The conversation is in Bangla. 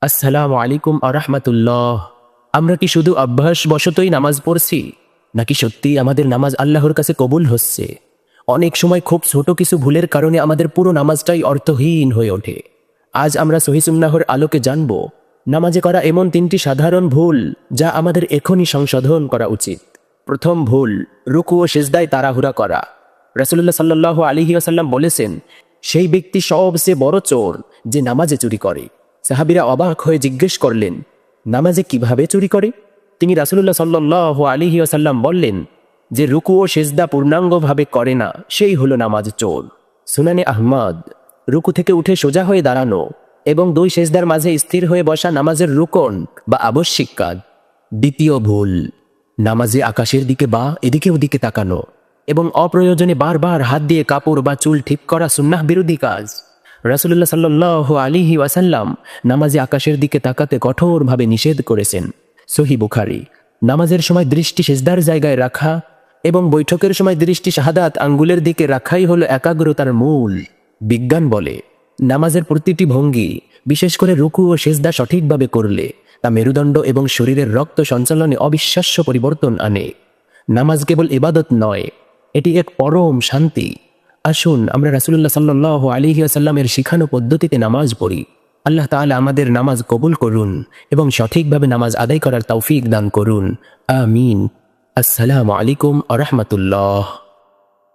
আসসালামু আলাইকুম আরহামাতুল্লাহ। আমরা কি শুধু অভ্যাসবশতই নামাজ পড়ছি, নাকি সত্যিই আমাদের নামাজ আল্লাহর কাছে কবুল হচ্ছে? অনেক সময় খুব ছোট কিছু ভুলের কারণে আমাদের পুরো নামাজটাই অর্থহীন হয়ে ওঠে। আজ আমরা সহিহ সুন্নাহর আলোকে জানব নামাজে করা এমন 3টি সাধারণ ভুল যা আমাদের এখনই সংশোধন করা উচিত। প্রথম ভুল, রুকু ও সিজদায় তাড়াহুড়া করা। রাসূলুল্লাহ সাল্লাল্লাহু আলাইহি ওয়াসাল্লাম বলেছেন, সেই ব্যক্তি সবচেয়ে বড় চোর যে নামাজে চুরি করে। সাহাবীরা অবাক হয়ে জিজ্ঞেস করলেন, নামাজে কিভাবে চুরি করে? তিনি রাসূলুল্লাহ সাল্লাল্লাহু আলাইহি ওয়াসাল্লাম বললেন, যে রুকু ও সিজদা পূর্ণাঙ্গভাবে করে না সেই হলো নামাজ চোর। সুনানে আহমদ। রুকু থেকে উঠে সোজা হয়ে দাঁড়ানো এবং 2 সিজদার মাঝে স্থির হয়ে বসা নামাজের রুকন বা আবশ্যিক কাজ। দ্বিতীয় ভুল, নামাজে আকাশের দিকে বা এদিকে ওদিকে তাকানো এবং অপ্রয়োজনে বারবার হাত দিয়ে কাপড় বা চুল ঠিক করা সুন্নাহ বিরোধী কাজ। রাসূলুল্লাহ সাল্লাল্লাহু আলাইহি ওয়াসাল্লাম নামাজে আকাশের দিকে তাকাতে কঠোরভাবে নিষেধ করেছেন। সহিহ বুখারী। নামাজের সময় দৃষ্টি সিজদার জায়গায় রাখা এবং বৈঠকের সময় দৃষ্টি শাহাদাত আঙ্গুলের দিকে রাখাই হলো একাগ্রতার মূল। বিজ্ঞান বলে, নামাজের প্রতিটি ভঙ্গি, বিশেষ করে রুকু ও সিজদা সঠিকভাবে করলে তা মেরুদণ্ড এবং শরীরের রক্ত সঞ্চালনে অবিশ্বাস্য পরিবর্তন আনে। নামাজ কেবল ইবাদত নয়, এটি এক পরম শান্তি। আসুন আমরা রাসূলুল্লাহ সাল্লাল্লাহু আলাইহি ওয়াসাল্লামের শিখানো পদ্ধতিতে নামাজ পড়ি। আল্লাহ তাআলা আমাদের নামাজ কবুল করুন এবং সঠিকভাবে নামাজ আদায় করার তৌফিক দান করুন। আমিন। আসসালামু আলাইকুম ওয়া রাহমাতুল্লাহ।